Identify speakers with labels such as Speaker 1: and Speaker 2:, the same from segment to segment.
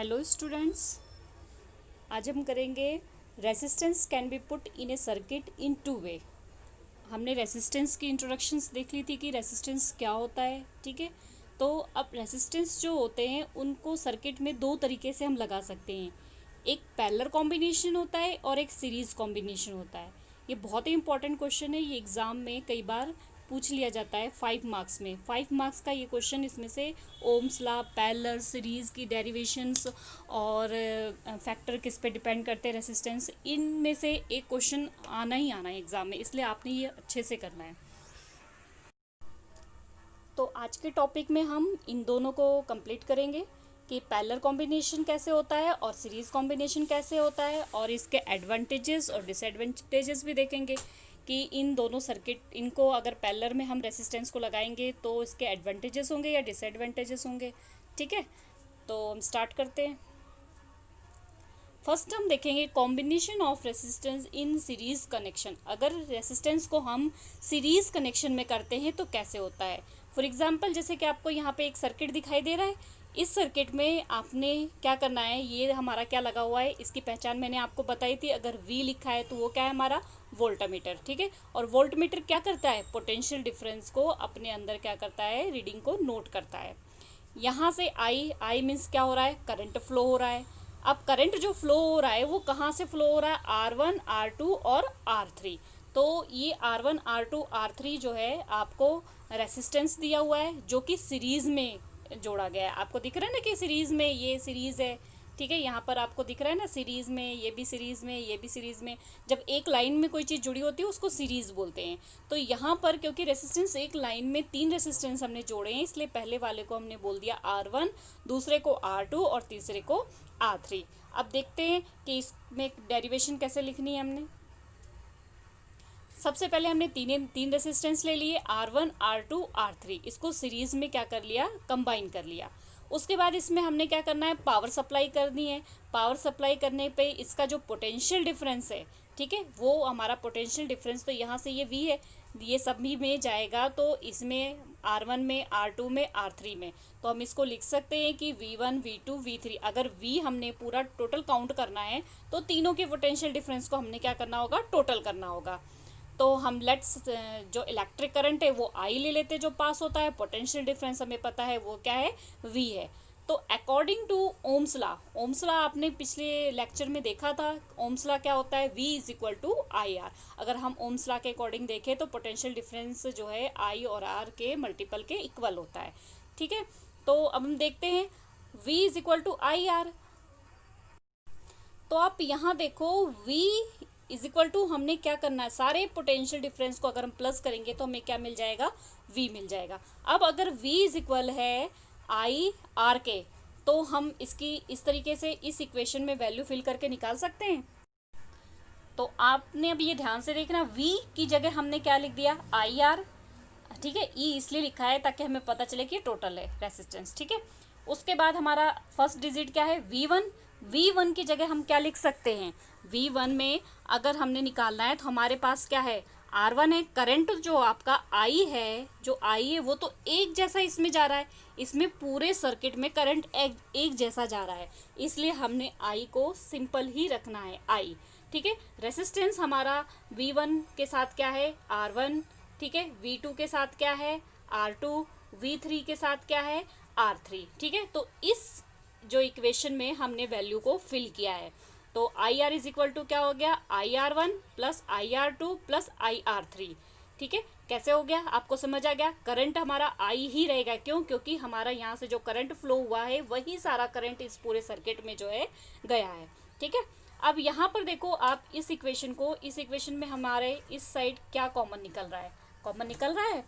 Speaker 1: Hello students, आज हम करेंगे resistance can be put in A circuit in two way. हमने रेसिस्टेंस की इंट्रोडक्शंस देख ली थी कि रेसिस्टेंस क्या होता है। ठीक है, तो अब रेसिस्टेंस जो होते हैं उनको सर्किट में दो तरीके से हम लगा सकते हैं। एक पैरेलल कॉम्बिनेशन होता है और एक सीरीज कॉम्बिनेशन होता है। ये बहुत ही इंपॉर्टेंट क्वेश्चन है, ये एग्जाम में कई बार पूछ लिया जाता है 5 मार्क्स में। 5 मार्क्स का ये क्वेश्चन, इसमें से ओम्स लॉ, पैरेलल, सीरीज की डेरिवेशंस और फैक्टर किस पे डिपेंड करते हैं, रेसिस्टेंस, इनमें से एक क्वेश्चन आना ही आना है एग्जाम में, इसलिए आपने ये अच्छे से करना है। तो आज के टॉपिक में हम इन दोनों को कंप्लीट करेंगे कि पैरेलल कॉम्बिनेशन कैसे होता है और सीरीज कॉम्बिनेशन कैसे होता है, और इसके एडवांटेजेस और डिसएडवांटेजेस भी देखेंगे कि इन दोनों सर्किट, इनको अगर पैरेलल में हम रेसिस्टेंस को लगाएंगे तो इसके एडवांटेजेस होंगे या डिसएडवांटेजेस होंगे। ठीक है, तो हम स्टार्ट करते हैं। फर्स्ट हम देखेंगे combination of resistance in series connection. अगर रेसिस्टेंस को हम सीरीज कनेक्शन में करते हैं तो कैसे होता है। फॉर एग्जांपल, जैसे कि आपको यहाँ पे एक सर्किट दिखाई दे रहा है, इस सर्किट में आपने क्या करना है, ये हमारा क्या लगा हुआ है, इसकी पहचान मैंने आपको बताई थी। अगर V लिखा है तो वो क्या है, हमारा वोल्टमीटर। ठीक है, और वोल्टमीटर क्या करता है, पोटेंशियल डिफरेंस को अपने अंदर क्या करता है, रीडिंग को नोट करता है। यहाँ से I मीन्स क्या हो रहा है, करंट फ्लो हो रहा है। अब करंट जो फ्लो हो रहा है वो कहाँ से फ्लो हो रहा है, R1, R2 और R3। तो ये R1, R2, R3 जो है आपको रेसिस्टेंस दिया हुआ है, जो कि सीरीज में जोड़ा गया है। आपको दिख रहा है ना कि सीरीज में, ये सीरीज है। ठीक है, यहाँ पर आपको दिख रहा है ना, सीरीज में, ये भी सीरीज में, ये भी सीरीज में। जब एक लाइन में कोई चीज़ जुड़ी होती है उसको सीरीज बोलते हैं। तो यहाँ पर क्योंकि रेसिस्टेंस एक लाइन में 3 रेसिस्टेंस हमने जोड़े हैं, इसलिए पहले वाले को हमने बोल दिया R1, दूसरे को R2 और तीसरे को R3। अब देखते हैं कि इसमें डेरिवेशन कैसे लिखनी है हमने। सबसे पहले हमने तीन रेसिस्टेंस ले लिए, R1, R2, R3। इसको सीरीज में क्या कर लिया, कंबाइन कर लिया। उसके बाद इसमें हमने क्या करना है, पावर सप्लाई करनी है। पावर सप्लाई करने पे इसका जो पोटेंशियल डिफरेंस है, ठीक है, वो हमारा पोटेंशियल डिफरेंस, तो यहाँ से ये V है, ये सभी में जाएगा, तो इसमें R1 में, R2 में, R3 में, तो हम इसको लिख सकते हैं कि V1, V2, V3। अगर V हमने पूरा टोटल काउंट करना है तो तीनों के पोटेंशियल डिफरेंस को हमने क्या करना होगा, टोटल करना होगा। तो हम लेट्स जो इलेक्ट्रिक करंट है वो I ले लेते जो पास होता है, पोटेंशियल डिफरेंस हमें पता है वो क्या है, V है। तो according to Ohm's law, Ohm's law आपने पिछले लेक्चर में देखा था, ओम्स लॉ क्या होता है, V is equal to IR। अगर हम ओम्स लॉ के अकॉर्डिंग देखें तो पोटेंशियल डिफरेंस जो है I और R के मल्टीपल के इक्वल होता है। ठीक है, तो अब हम देखते हैं V is equal to IR। तो आप यहाँ देखो, V इज इक्वल टू, हमने क्या करना है, सारे पोटेंशियल डिफरेंस को अगर हम प्लस करेंगे तो हमें क्या मिल जाएगा, V मिल जाएगा। अब अगर V इज इक्वल है I R के, तो हम इसकी इस तरीके से इस इक्वेशन में वैल्यू फिल करके निकाल सकते हैं। तो आपने अब ये ध्यान से देखना, V की जगह हमने क्या लिख दिया, IR। ठीक है, E इसलिए लिखा है ताकि हमें पता चले कि टोटल है रेसिस्टेंस। ठीक है, उसके बाद हमारा फर्स्ट डिजिट क्या है, V1। V1 की जगह हम क्या लिख सकते हैं, V1 में अगर हमने निकालना है तो हमारे पास क्या है, R1 है। करंट जो आपका I है, जो I है वो तो एक जैसा इसमें जा रहा है, इसमें पूरे सर्किट में करंट एक जैसा जा रहा है, इसलिए हमने I को सिंपल ही रखना है, I। ठीक है, रेसिस्टेंस हमारा V1 के साथ क्या है, R1। ठीक है, V2 के साथ क्या है, R2। V3 के साथ क्या है, R3। ठीक है, तो इस जो इक्वेशन में हमने वैल्यू को फिल किया है, तो IR इज इक्वल टू क्या हो गया, IR1 plus IR2 plus IR3। ठीक है, कैसे हो गया, आपको समझ आ गया। करंट हमारा I ही रहेगा, क्यों, क्योंकि हमारा यहाँ से जो करंट फ्लो हुआ है वही सारा करंट इस पूरे सर्किट में जो है गया है। ठीक है, अब यहाँ पर देखो आप इस इक्वेशन को, इस इक्वेशन में हमारे इस साइड क्या कॉमन निकल रहा है, कॉमन निकल रहा है,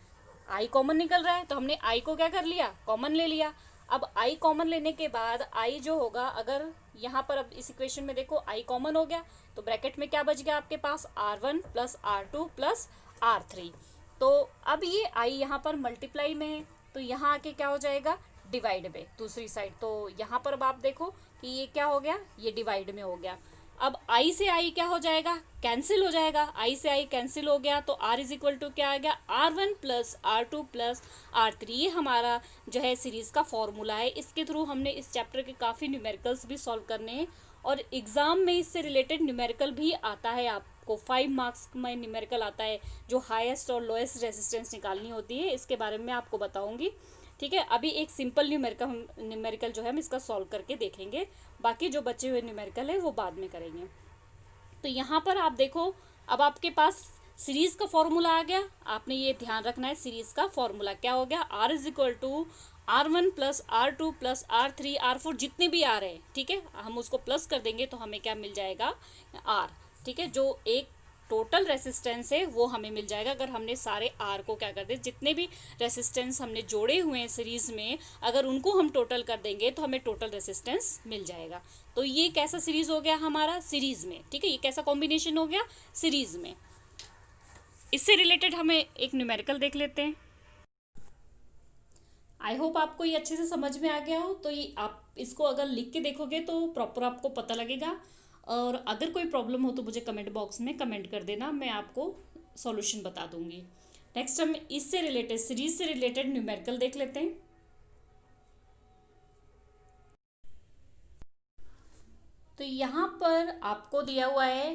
Speaker 1: I कॉमन निकल रहा है, तो हमने I को क्या कर लिया, कॉमन ले लिया। अब I कॉमन लेने के बाद I जो होगा, अगर यहाँ पर अब इस इक्वेशन में देखो I कॉमन हो गया, तो ब्रैकेट में क्या बच गया आपके पास, R1 plus R2 plus R3। तो अब ये I यहाँ पर मल्टीप्लाई में है, तो यहाँ आके क्या हो जाएगा, डिवाइड में दूसरी साइड। तो यहाँ पर अब आप देखो कि ये क्या हो गया, ये डिवाइड में हो गया। अब आई से आई क्या हो जाएगा, कैंसिल हो जाएगा, आई से आई कैंसिल हो गया, तो आर इज इक्वल टू क्या आ गया, R1 plus R2 plus R3। ये हमारा जो है सीरीज का फॉर्मूला है। इसके थ्रू हमने इस चैप्टर के काफ़ी न्यूमेरिकल्स भी सॉल्व करने हैं, और एग्जाम में इससे रिलेटेड न्यूमेरिकल भी आता है। आपको 5 मार्क्स में न्यूमेरिकल आता है, जो हाईएस्ट और लोएस्ट रेजिस्टेंस निकालनी होती है, इसके बारे में आपको बताऊंगी। ठीक है, अभी एक सिंपल न्यूमेरिकल जो है हम इसका सॉल्व करके देखेंगे, बाकी जो बचे हुए न्यूमेरिकल है वो बाद में करेंगे। तो यहाँ पर आप देखो, अब आपके पास सीरीज का फॉर्मूला आ गया। आपने ये ध्यान रखना है, सीरीज का फॉर्मूला क्या हो गया, R is equal to R1 plus R2 plus R3 R4 जितने भी आ रहे हैं, ठीक है, हम उसको प्लस कर देंगे तो हमें क्या मिल जाएगा, R। ठीक है, जो एक टोटल रेसिस्टेंस है वो हमें मिल जाएगा अगर हमने सारे आर को क्या कर दे, जितने भी रेसिस्टेंस हमने जोड़े हुए हैं सीरीज में, अगर उनको हम टोटल कर देंगे तो हमें टोटल रेसिस्टेंस मिल जाएगा। तो ये कैसा सीरीज हो गया हमारा, सीरीज में। ठीक है, ये कैसा कॉम्बिनेशन हो गया, सीरीज में। इससे रिलेटेड हमें एक न्यूमेरिकल देख लेते हैं। आई होप आपको ये अच्छे से समझ में आ गया हो। तो ये आप इसको अगर लिख के देखोगे तो प्रॉपर आपको पता लगेगा, और अगर कोई प्रॉब्लम हो तो मुझे कमेंट बॉक्स में कमेंट कर देना, मैं आपको सॉल्यूशन बता दूंगी। नेक्स्ट हम इससे रिलेटेड, सीरीज से रिलेटेड न्यूमेरिकल देख लेते हैं। तो यहाँ पर आपको दिया हुआ है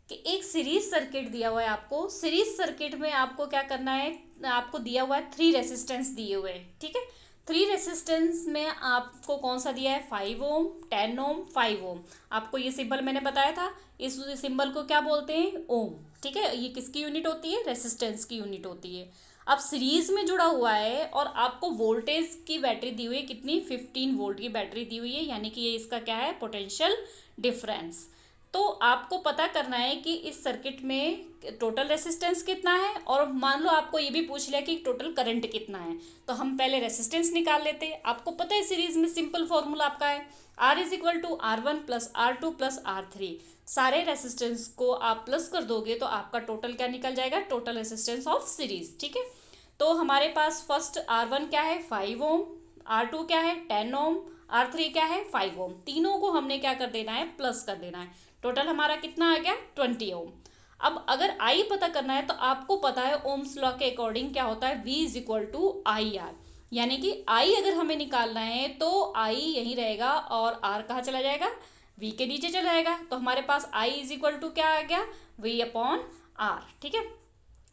Speaker 1: कि एक सीरीज सर्किट दिया हुआ है आपको। सीरीज सर्किट में आपको क्या करना है, आपको दिया हुआ है 3 रेसिस्टेंस दिए हुए हैं। ठीक है, 3 रेसिस्टेंस में आपको कौन सा दिया है, 5 ओम, 10 ओम, 5 ओम। आपको ये सिंबल मैंने बताया था, इस सिंबल को क्या बोलते हैं, ओम। ठीक है, ये किसकी यूनिट होती है, रेसिस्टेंस की यूनिट होती है। अब सीरीज में जुड़ा हुआ है और आपको वोल्टेज की बैटरी दी हुई है, कितनी, 15 वोल्ट की बैटरी दी हुई है, यानी कि ये इसका क्या है, पोटेंशियल डिफरेंस। तो आपको पता करना है कि इस सर्किट में टोटल रेसिस्टेंस कितना है, और मान लो आपको ये भी पूछ लिया कि टोटल करंट कितना है, तो हम पहले रेसिस्टेंस निकाल लेते हैं। आपको पता है सीरीज में सिंपल फॉर्मूला आपका है R is equal to R1 plus R2 plus R3। सारे रेसिस्टेंस को आप प्लस कर दोगे तो आपका टोटल क्या निकल जाएगा, टोटल रेसिस्टेंस ऑफ सीरीज। ठीक है, तो हमारे पास फर्स्ट R1 क्या है, 5 ओम, R2 क्या है, 10 ओम, R3 क्या है, 5 ओम। तीनों को हमने क्या कर देना है, प्लस कर देना है। टोटल हमारा कितना आ गया, 20 ओम। अब अगर आई पता करना है तो आपको पता है ओम्स लॉ के अकॉर्डिंग क्या होता है, V is equal to I R. यानी कि आई अगर हमें निकालना है तो आई यहीं रहेगा और आर कहाँ चला जाएगा, V के नीचे चला जाएगा। तो हमारे पास आई इज इक्वल टू क्या आ गया, V अपॉन आर। ठीक है,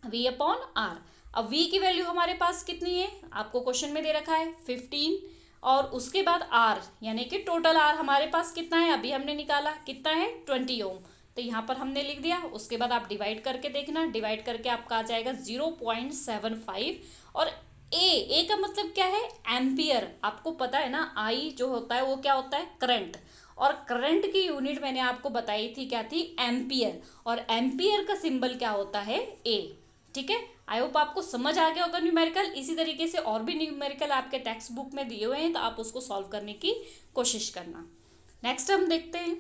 Speaker 1: V अपॉन आर। अब V की वैल्यू हमारे पास कितनी है, आपको क्वेश्चन में दे रखा है 15, और उसके बाद R, यानी कि टोटल R हमारे पास कितना है, अभी हमने निकाला कितना है, 20 ओम। तो यहाँ पर हमने लिख दिया। उसके बाद आप डिवाइड करके देखना, डिवाइड करके आपका आ जाएगा 0.75। और ए का मतलब क्या है, एम्पियर। आपको पता है ना, आई जो होता है वो क्या होता है, करंट, और करंट की यूनिट मैंने आपको बताई थी क्या थी, एम्पियर, और एम्पियर का सिंबल क्या होता है, ए। ठीक है, आई होप आपको समझ आ गया होगा न्यूमेरिकल। इसी तरीके से और भी न्यूमेरिकल आपके टेक्स्ट बुक में दिए हुए हैं, तो आप उसको सॉल्व करने की कोशिश करना। नेक्स्ट हम देखते हैं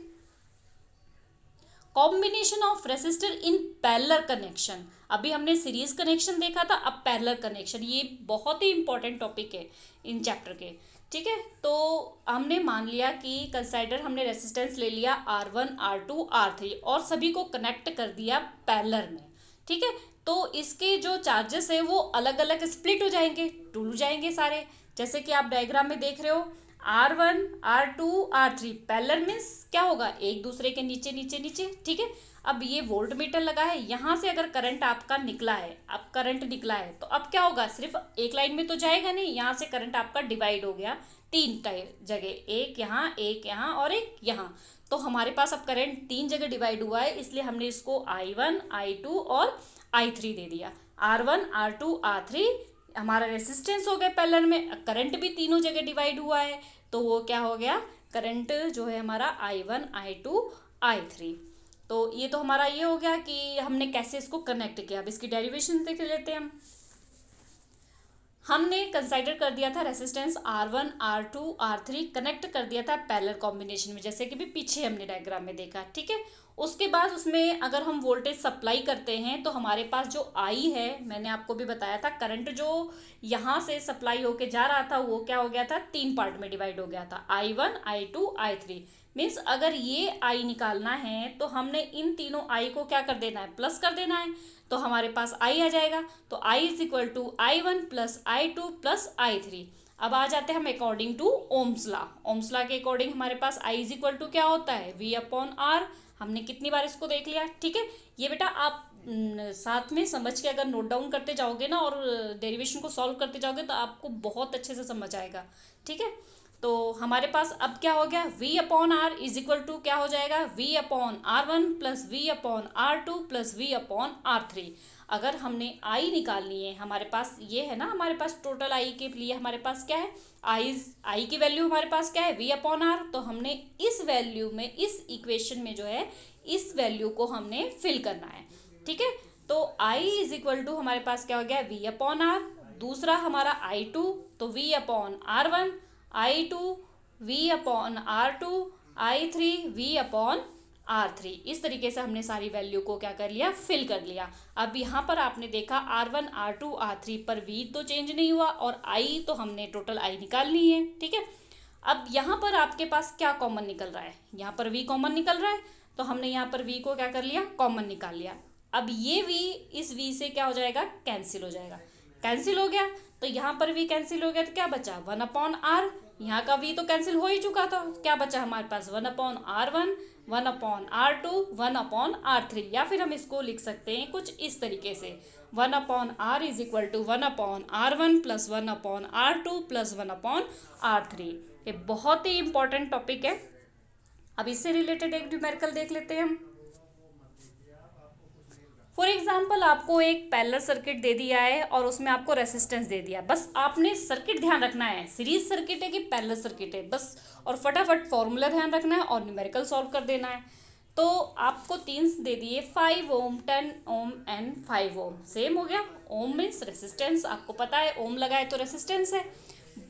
Speaker 1: combination of resistor in parallel connection. अभी हमने सीरीज कनेक्शन देखा था, अब पैरेलल कनेक्शन, ये बहुत ही इंपॉर्टेंट टॉपिक है इन चैप्टर के। ठीक है, तो हमने मान लिया कि कंसाइडर हमने रेसिस्टेंस ले लिया R1 R2 R3 और सभी को कनेक्ट कर दिया पैरेलल में। ठीक है, तो इसके जो चार्जेस है वो अलग अलग स्प्लिट हो जाएंगे, टूट जाएंगे सारे। जैसे कि आप डायग्राम में देख रहे हो, R1 R2 R3 parallel means क्या होगा, एक दूसरे के नीचे नीचे नीचे। ठीक है, अब ये वोल्ट मीटर लगा है, यहाँ से अगर करंट आपका निकला है, अब करंट निकला है तो अब क्या होगा, सिर्फ एक लाइन में तो जाएगा नहीं, यहाँ से करंट आपका डिवाइड हो गया 3 जगह, एक यहाँ और एक यहाँ। तो हमारे पास अब करंट 3 जगह डिवाइड हुआ है, इसलिए हमने इसको I1 I2 और I3 दे दिया। R1 R2 R3 हमारा रेसिस्टेंस हो गया पैरेलल में, करंट भी तीनों जगह डिवाइड हुआ है, तो वो क्या हो गया, करंट जो है हमारा I1 I2 I3। तो ये तो हमारा ये हो गया कि हमने कैसे इसको कनेक्ट किया। अब इसकी डेरिवेशन देख लेते हैं हम। हमने कंसाइडर कर दिया था resistance R1 R2 R3, connect कर दिया था पैरेलल कॉम्बिनेशन में, जैसे कि भी पीछे हमने डायग्राम में देखा। ठीक है, उसके बाद उसमें अगर हम वोल्टेज सप्लाई करते हैं तो हमारे पास जो आई है, मैंने आपको भी बताया था, करंट जो यहाँ से सप्लाई होके जा रहा था वो क्या हो गया था, 3 पार्ट में डिवाइड हो गया था, I1 I2 I3। मीन्स अगर ये आई निकालना है तो हमने इन तीनों आई को क्या कर देना है, प्लस कर देना है, तो हमारे पास आई आ जाएगा। तो I is equal to I1 plus I2 plus I3। अब आ जाते हैं हम according to Ohm's law. Ohm's law के अकॉर्डिंग हमारे पास आई इज इक्वल टू क्या होता है, V अपॉन आर। हमने कितनी बार इसको देख लिया, ठीक है। ये बेटा आप साथ में समझ के अगर नोट डाउन करते जाओगे ना और डेरिवेशन को सॉल्व करते जाओगे तो आपको बहुत अच्छे से समझ आएगा, ठीक है। तो हमारे पास अब क्या हो गया, v upon R is equal to क्या हो जाएगा, v upon R1 plus V upon R2 plus V upon R3। अगर हमने i निकालनी है, हमारे पास ये है ना, हमारे पास टोटल i के लिए हमारे पास क्या है, i की वैल्यू हमारे पास क्या है, v अपॉन आर। तो हमने इस वैल्यू में, इस इक्वेशन में जो है, इस वैल्यू को हमने फिल करना है, ठीक है। तो i इज इक्वल टू हमारे पास क्या हो गया, v अपॉन आर। दूसरा हमारा I2, तो v upon R1, I2 v upon R2, I3 v upon R3। इस तरीके से हमने सारी वैल्यू को क्या कर लिया, फिल कर लिया। अब यहाँ पर आपने देखा R1 R2 R3 पर v तो चेंज नहीं हुआ और i तो हमने टोटल i निकाल ली है, ठीक है। अब यहाँ पर आपके पास क्या कॉमन निकल रहा है, यहाँ पर v कॉमन निकल रहा है, तो हमने यहाँ पर v को क्या कर लिया, कॉमन निकाल लिया। अब ये v इस v से क्या हो जाएगा, कैंसिल हो जाएगा। कैंसिल हो गया तो यहाँ पर v कैंसिल हो गया तो क्या बचा, 1 अपॉन आर। यहाँ का v तो कैंसिल हो ही चुका था, क्या बचा हमारे पास, 1 upon R1, 1 upon R2, 1 upon R3। या फिर हम इसको लिख सकते हैं कुछ इस तरीके से, 1 upon R is equal to 1 upon R1 plus 1 upon R2 plus 1 upon R3। ये बहुत ही इंपॉर्टेंट टॉपिक है। अब इससे रिलेटेड एक न्यूमेरिकल देख लेते हैं हम। फॉर एग्जाम्पल आपको एक पैरेलल सर्किट दे दिया है और उसमें आपको रेसिस्टेंस दे दिया, बस आपने सर्किट ध्यान रखना है, सीरीज सर्किट है कि पैरेलल सर्किट है बस, और फटाफट फॉर्मूला ध्यान रखना है और न्यूमेरिकल सॉल्व कर देना है। तो आपको तीन दे दिए, 5 ओम, 10 ओम एंड 5 ओम। सेम हो गया, ओम मीन्स रेसिस्टेंस, आपको पता है ओम लगाए तो रेसिस्टेंस है।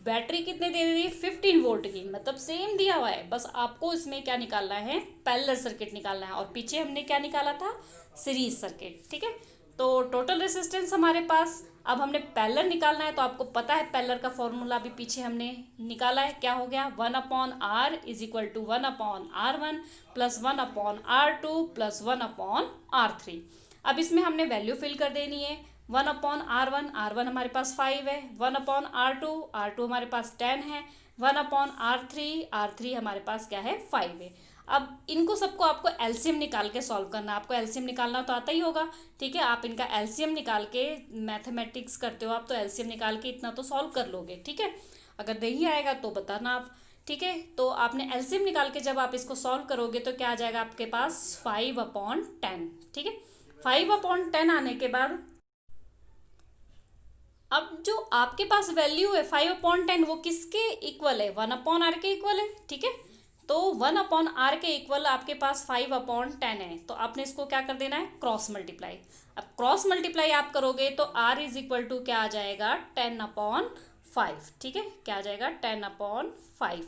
Speaker 1: बैटरी कितने दे दी, 15 वोल्ट की, मतलब सेम दिया हुआ है, बस आपको इसमें क्या निकालना है, पैरेलल सर्किट निकालना है। और पीछे हमने क्या निकाला था, सीरीज सर्किट, ठीक है। तो टोटल रेसिस्टेंस हमारे पास, अब हमने पैरेलल निकालना है तो आपको पता है पैरेलल का फॉर्मूला भी पीछे हमने निकाला है, क्या हो गया, 1 upon R is equal to 1 upon R1 plus 1 upon R2 plus 1 upon R3। अब इसमें हमने वैल्यू फिल कर देनी है, 1 अपॉन R1, R1 हमारे पास 5 है, 1 अपॉन R2, R2 हमारे पास 10 है, 1 अपॉन R3, R3 हमारे पास क्या है, 5 है। अब इनको सबको आपको एलसीएम निकाल के सॉल्व करना, आपको एलसीएम निकालना तो आता ही होगा, ठीक है। आप इनका एलसीएम निकाल के, मैथमेटिक्स करते हो आप तो एलसीएम निकाल के इतना तो सॉल्व कर लोगे, ठीक है। अगर नहीं आएगा तो बताना आप, ठीक है। तो आपने एलसीएम निकाल के जब आप इसको सॉल्व करोगे तो क्या आ जाएगा आपके पास, 5 अपॉन 10, ठीक है। 5 अपॉन 10 आने के बाद अब जो आपके पास वैल्यू है 5 अपॉन 10 वो किसके इक्वल है, 1 अपॉन आर के इक्वल है, ठीक है। तो 1 अपॉन आर के इक्वल आपके पास 5 अपॉन 10 है, तो आपने इसको क्या कर देना है, क्रॉस मल्टीप्लाई। अब क्रॉस मल्टीप्लाई आप करोगे तो आर इज इक्वल टू क्या आ जाएगा, 10 अपॉन 5, ठीक है। क्या आ जाएगा, 10 अपॉन 5।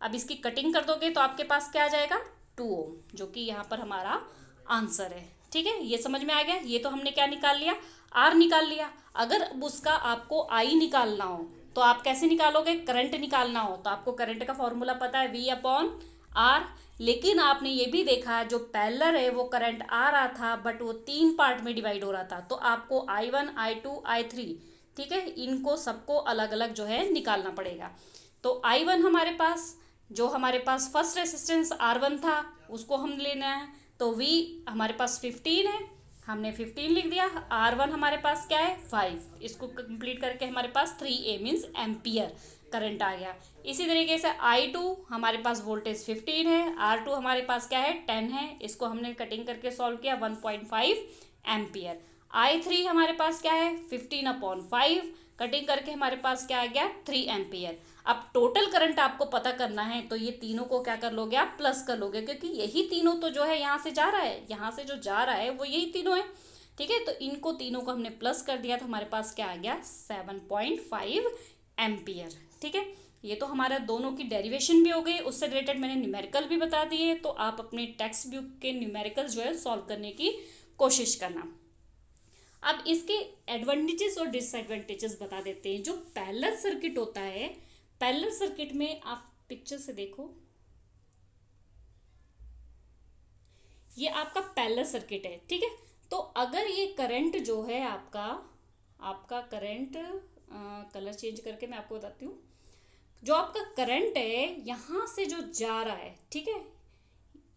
Speaker 1: अब इसकी कटिंग कर दोगे तो आपके पास क्या आ जाएगा, 2 ओम, जो कि यहाँ पर हमारा आंसर है, ठीक है। ये समझ में आ गया, ये तो हमने क्या निकाल लिया, आर निकाल लिया। अगर उसका आपको आई निकालना हो तो आप कैसे निकालोगे, करंट निकालना हो तो आपको करंट का फॉर्मूला पता है, V अपॉन आर। लेकिन आपने ये भी देखा जो पैरेलल है वो करंट आ रहा था बट वो 3 पार्ट में डिवाइड हो रहा था, तो आपको I1 I2 I3, ठीक है, इनको सबको अलग अलग जो है निकालना पड़ेगा। तो I1 हमारे पास, जो हमारे पास फर्स्ट रेसिस्टेंस R1 था उसको हम लेना है, तो V हमारे पास 15 है, हमने 15 लिख दिया। R1 हमारे पास क्या है, 5, इसको कंप्लीट करके हमारे पास 3A मीन्स एम्पियर करंट आ गया। इसी तरीके से I2 हमारे पास वोल्टेज 15 है, R2 हमारे पास क्या है, 10 है, इसको हमने कटिंग करके सॉल्व किया, 1.5 एम्पियर। I3 हमारे पास क्या है, 15 अपॉन 5, कटिंग करके हमारे पास क्या आ गया, 3 एम्पियर। अब टोटल करंट आपको पता करना है तो ये तीनों को क्या कर लोगे आप, प्लस कर लोगे, क्योंकि यही तीनों तो जो है यहाँ से जा रहा है, यहाँ से जो जा रहा है वो यही तीनों है, ठीक है। तो इनको तीनों को हमने प्लस कर दिया तो हमारे पास क्या आ गया, 7.5 एम्पियर, ठीक है। ये तो हमारा दोनों की डेरिवेशन भी हो गई, उससे रिलेटेड मैंने न्यूमेरिकल भी बता दिए, तो आप अपने टेक्स्ट बुक के न्यूमेरिकल जो है सॉल्व करने की कोशिश करना। अब इसके एडवांटेजेस और डिसएडवांटेजेस बता देते हैं। जो पैरेलल सर्किट होता है, पैरेलल सर्किट में आप पिक्चर से देखो, ये आपका पैरेलल सर्किट है, ठीक है। तो अगर ये करंट जो है आपका करंट, कलर चेंज करके मैं आपको बताती हूँ। जो आपका करंट है यहाँ से जो जा रहा है, ठीक है,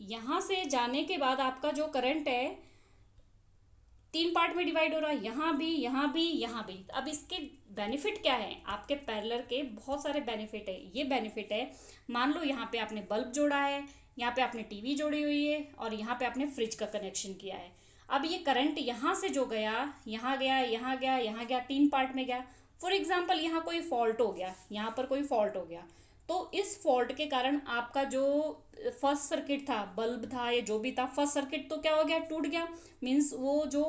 Speaker 1: यहाँ से जाने के बाद आपका जो करंट है 3 पार्ट में डिवाइड हो रहा है, यहाँ भी, यहाँ भी, यहाँ भी। अब इसके बेनिफिट क्या है, आपके पैरेलल के बहुत सारे बेनिफिट है। ये बेनिफिट है, मान लो यहाँ पे आपने बल्ब जोड़ा है, यहाँ पे आपने टीवी जोड़ी हुई है, और यहाँ पे आपने फ्रिज का कनेक्शन किया है। अब ये करंट यहाँ से जो गया, यहाँ गया, यहाँ गया, यहाँ गया, 3 पार्ट में गया। फॉर एग्जाम्पल यहाँ कोई फॉल्ट हो गया, यहाँ पर कोई फॉल्ट हो गया, तो इस फॉल्ट के कारण आपका जो फर्स्ट सर्किट था, बल्ब था या जो भी था, फर्स्ट सर्किट तो क्या हो गया, टूट गया। मीन्स वो जो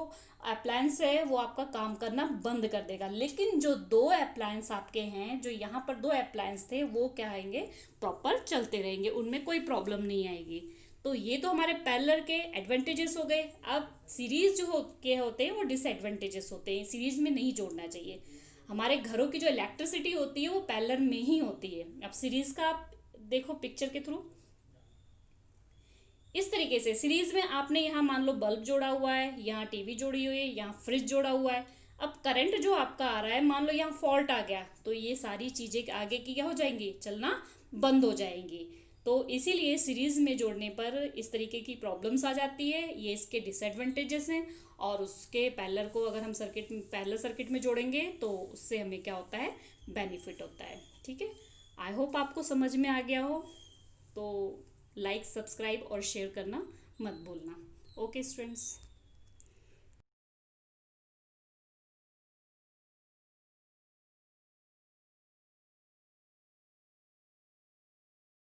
Speaker 1: अप्लायंस है वो आपका काम करना बंद कर देगा। लेकिन जो 2 अप्लायंस आपके हैं, जो यहाँ पर 2 अप्लायंस थे, वो क्या आएंगे, प्रॉपर चलते रहेंगे, उनमें कोई प्रॉब्लम नहीं आएगी। तो ये तो हमारे पैरेलल के एडवांटेजेस हो गए। अब सीरीज जो होते हैं वो डिसएडवांटेजेस होते हैं, सीरीज में नहीं जोड़ना चाहिए। हमारे घरों की जो इलेक्ट्रिसिटी होती है वो पैरेलल में ही होती है। अब सीरीज का आप देखो पिक्चर के थ्रू, इस तरीके से सीरीज में आपने यहाँ मान लो बल्ब जोड़ा हुआ है, यहाँ टीवी जोड़ी हुई है, यहाँ फ्रिज जोड़ा हुआ है। अब करंट जो आपका आ रहा है, मान लो यहाँ फॉल्ट आ गया, तो ये सारी चीजें आगे की क्या हो जाएंगी, चलना बंद हो जाएंगी। तो इसीलिए सीरीज में जोड़ने पर इस तरीके की प्रॉब्लम्स आ जाती है, ये इसके डिसएडवांटेजेस हैं। और उसके पैरेलल को अगर हम पैरेलल सर्किट में जोड़ेंगे तो उससे हमें क्या होता है, बेनिफिट होता है, ठीक है। आई होप आपको समझ में आ गया हो। तो लाइक, सब्सक्राइब और शेयर करना मत भूलना। Okay students.